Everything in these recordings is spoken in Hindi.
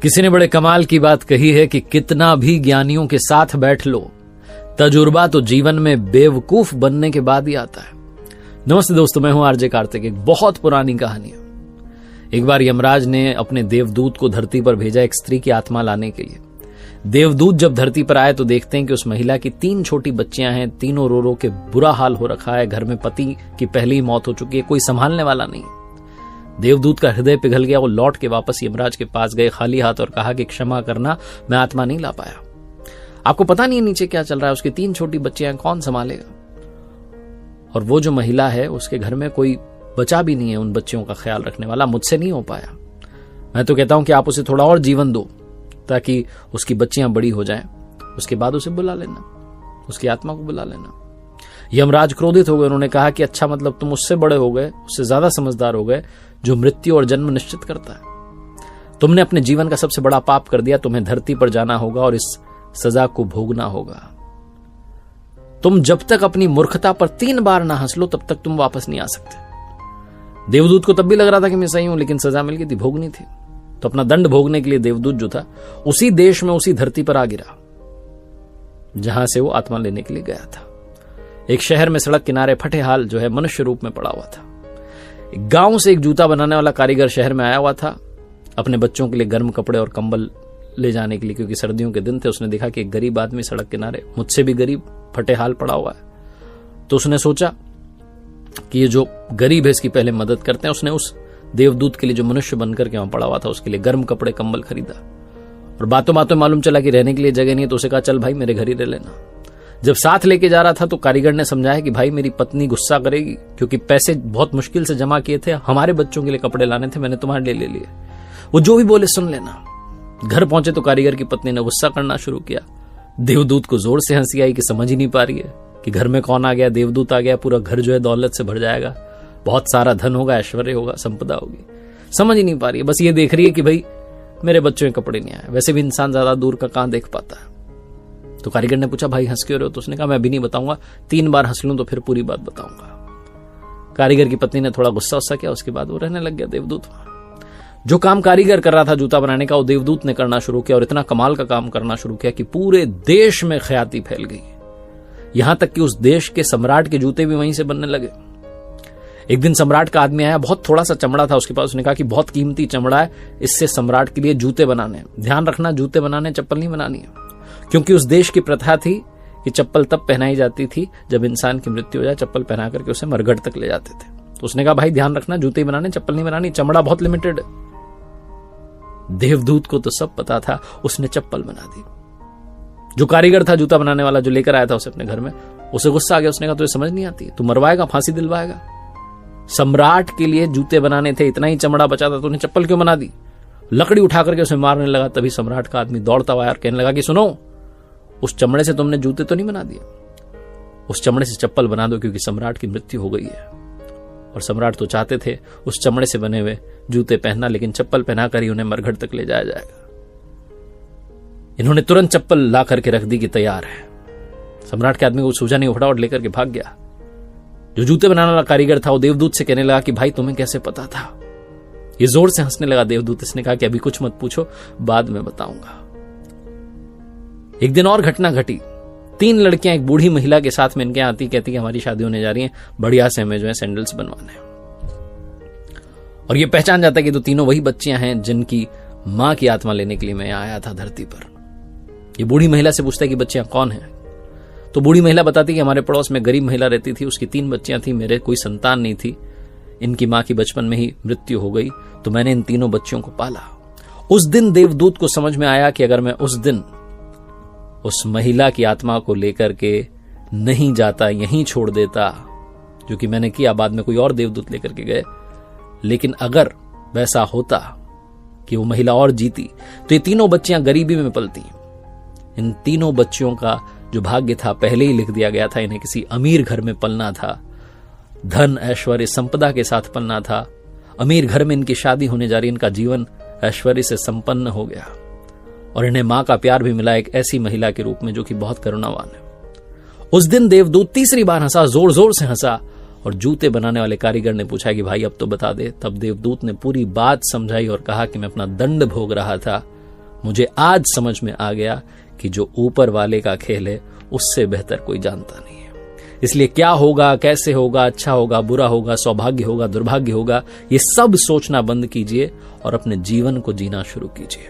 किसी ने बड़े कमाल की बात कही है कि कितना भी ज्ञानियों के साथ बैठ लो, तजुर्बा तो जीवन में बेवकूफ बनने के बाद ही आता है। नमस्ते दोस्तों, मैं हूं आरजे कार्तिक। एक बहुत पुरानी कहानी है। एक बार यमराज ने अपने देवदूत को धरती पर भेजा एक स्त्री की आत्मा लाने के लिए। देवदूत जब धरती पर आए तो देखते हैं कि उस महिला की 3 छोटी बच्चियां हैं। तीनों रो रो के बुरा हाल हो रखा है। घर में पति की पहली ही मौत हो चुकी है, कोई संभालने वाला नहीं। देवदूत का हृदय पिघल गया। वो लौट के वापस यमराज के पास गए खाली हाथ और कहा कि क्षमा करना, मैं आत्मा नहीं ला पाया। आपको पता नहीं है नीचे क्या चल रहा है, उसकी 3 छोटी बच्चियां कौन संभालेगा। और वो जो महिला है उसके घर में कोई बचा भी नहीं है उन बच्चियों का ख्याल रखने वाला। मुझसे नहीं हो पाया। मैं तो कहता हूं कि आप उसे थोड़ा और जीवन दो ताकि उसकी बच्चियां बड़ी हो जाएं। उसके बाद उसे बुला लेना, उसकी आत्मा को बुला लेना। यमराज क्रोधित हो गए। उन्होंने कहा कि अच्छा, मतलब तुम उससे बड़े हो गए, उससे ज्यादा समझदार हो गए जो मृत्यु और जन्म निश्चित करता है। तुमने अपने जीवन का सबसे बड़ा पाप कर दिया। तुम्हें धरती पर जाना होगा और इस सजा को भोगना होगा। तुम जब तक अपनी मूर्खता पर 3 बार ना हंस लो तब तक तुम वापस नहीं आ सकते। देवदूत को तब भी लग रहा था कि मैं सही हूं, लेकिन सजा मिल गई थी, भोगनी थी। तो अपना दंड भोगने के लिए देवदूत जो था उसी देश में, उसी धरती पर आ गिरा जहां से वो आत्मा लेने के लिए गया था। एक शहर में सड़क किनारे फटे हाल जो है मनुष्य रूप में पड़ा हुआ था। एक गांव से एक जूता बनाने वाला कारीगर शहर में आया हुआ था अपने बच्चों के लिए गर्म कपड़े और कंबल ले जाने के लिए, क्योंकि सर्दियों के दिन थे। उसने देखा कि एक गरीब आदमी सड़क किनारे, मुझसे भी गरीब, फटे हाल पड़ा हुआ है। तो उसने सोचा कि ये जो गरीब है इसकी पहले मदद करते हैं। उसने उस देवदूत के लिए जो मनुष्य बनकर के वहां पड़ा हुआ था उसके लिए गर्म कपड़े कंबल खरीदा। और बातों बातों मालूम चला कि रहने के लिए जगह नहीं है। तो उसे कहा, चल भाई मेरे घर ही रह लेना। जब साथ लेके जा रहा था तो कारीगर ने समझाया कि भाई मेरी पत्नी गुस्सा करेगी, क्योंकि पैसे बहुत मुश्किल से जमा किए थे, हमारे बच्चों के लिए कपड़े लाने थे, मैंने तुम्हारे लिए ले लिए। वो जो भी बोले सुन लेना। घर पहुंचे तो कारीगर की पत्नी ने गुस्सा करना शुरू किया। देवदूत को जोर से हंसी आई कि समझ ही नहीं पा रही है कि घर में कौन आ गया। देवदूत आ गया, पूरा घर जो है दौलत से भर जाएगा, बहुत सारा धन होगा, ऐश्वर्य होगा, संपदा होगी। समझ ही नहीं पा रही है, बस ये देख रही है कि भाई मेरे बच्चों के कपड़े नहीं आए। वैसे भी इंसान ज्यादा दूर का कहां देख पाता है। तो कारीगर ने पूछा, भाई हंस क्यों रहे हो? तो उसने कहा, मैं अभी नहीं बताऊंगा, 3 बार हंस लूं तो फिर पूरी बात बताऊंगा। कारीगर की पत्नी ने थोड़ा गुस्सा किया। उसके बाद वो रहने लग गया देवदूत। जो काम कारीगर कर रहा था जूता बनाने का, वो देवदूत ने करना शुरू किया और इतना कमाल का काम करना शुरू किया कि पूरे देश में ख्याति फैल गई। यहां तक कि उस देश के सम्राट के जूते भी वहीं से बनने लगे। एक दिन सम्राट का आदमी आया, बहुत थोड़ा सा चमड़ा था उसके पास। उसने कहा कि बहुत कीमती चमड़ा है, इससे सम्राट के लिए जूते बनाने हैं। ध्यान रखना, जूते बनाने, चप्पल नहीं बनानी है, क्योंकि उस देश की प्रथा थी कि चप्पल तब पहनाई जाती थी जब इंसान की मृत्यु हो जाए। चप्पल पहना करके उसे मरघट तक ले जाते थे। तो उसने कहा, भाई ध्यान रखना, जूते बनाने, चप्पल नहीं बनानी, चमड़ा बहुत लिमिटेड है। देवदूत को तो सब पता था, उसने चप्पल बना दी। जो कारीगर था जूता बनाने वाला, जो लेकर आया था उसे अपने घर में, उसे गुस्सा आ गया। उसने कहा, तुझे समझ नहीं आती, तू मरवाएगा, फांसी दिलवाएगा। सम्राट के लिए जूते बनाने थे, इतना ही चमड़ा बचा था, तूने चप्पल क्यों बना दी? लकड़ी उठा करके उसे मारने लगा। तभी सम्राट का आदमी दौड़ता हुआ और कहने लगा कि सुनो, उस चमड़े से तुमने जूते तो नहीं बना दिए, उस चमड़े से चप्पल बना दो, क्योंकि सम्राट की मृत्यु हो गई है। और सम्राट तो चाहते थे उस चमड़े से बने हुए जूते पहनना, लेकिन चप्पल पहनाकर ही उन्हें मरघट तक ले जाया जाएगा। इन्होंने तुरंत चप्पल ला करके रख दी कि तैयार है। सम्राट के आदमी को सूझा नहीं, फटाफट लेकर के भाग गया। जो जूते बनाने वाला कारीगर था वो देवदूत से कहने लगा कि भाई तुम्हें कैसे पता था? ये जोर से हंसने लगा देवदूत। इसने कहा कि अभी कुछ मत पूछो, बाद में बताऊंगा। एक दिन और घटना घटी। 3 लड़कियां एक बूढ़ी महिला के साथ में इनके आती, कहती कि हमारी शादी होने जा रही है, बढ़िया से हमें जो है सैंडल्स बनवाने हैं। और ये पहचान जाता है कि तो तीनों वही बच्चियां हैं जिनकी मां की आत्मा लेने के लिए मैं आया था धरती पर। ये बूढ़ी महिला से पूछता है कि बच्चियां कौन हैं? तो बूढ़ी महिला बताती कि हमारे पड़ोस में गरीब महिला रहती थी, उसकी 3 बच्चियां थी, मेरे कोई संतान नहीं थी, इनकी मां की बचपन में ही मृत्यु हो गई, तो मैंने इन तीनों बच्चियों को पाला। उस दिन देवदूत को समझ में आया कि अगर मैं उस दिन उस महिला की आत्मा को लेकर के नहीं जाता, यहीं छोड़ देता, जो कि मैंने किया, बाद में कोई और देवदूत लेकर के गए, लेकिन अगर वैसा होता कि वो महिला और जीती तो ये तीनों बच्चियां गरीबी में पलती। इन तीनों बच्चियों का जो भाग्य था पहले ही लिख दिया गया था। इन्हें किसी अमीर घर में पलना था, धन ऐश्वर्य संपदा के साथ पलना था। अमीर घर में इनकी शादी होने जा रही, इनका जीवन ऐश्वर्य से संपन्न हो गया और इन्हें मां का प्यार भी मिला, एक ऐसी महिला के रूप में जो कि बहुत करुणावान है। उस दिन देवदूत तीसरी बार हंसा, जोर जोर से हंसा, और जूते बनाने वाले कारीगर ने पूछा कि भाई अब तो बता दे। तब देवदूत ने पूरी बात समझाई और कहा कि मैं अपना दंड भोग रहा था मुझे आज समझ में आ गया कि जो ऊपर वाले का खेल है उससे बेहतर कोई जानता नहीं है। इसलिए क्या होगा, कैसे होगा, अच्छा होगा, बुरा होगा, सौभाग्य होगा, दुर्भाग्य होगा, ये सब सोचना बंद कीजिए और अपने जीवन को जीना शुरू कीजिए।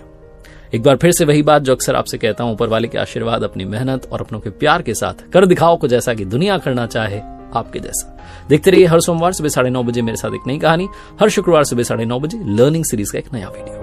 एक बार फिर से वही बात जो अक्सर आपसे कहता हूं, ऊपर वाले के आशीर्वाद, अपनी मेहनत और अपनों के प्यार के साथ कर दिखाओ को जैसा कि दुनिया करना चाहे आपके जैसा। देखते रहिए हर सोमवार सुबह 9:30 बजे मेरे साथ एक नई कहानी, हर शुक्रवार सुबह 9:30 बजे लर्निंग सीरीज का एक नया वीडियो।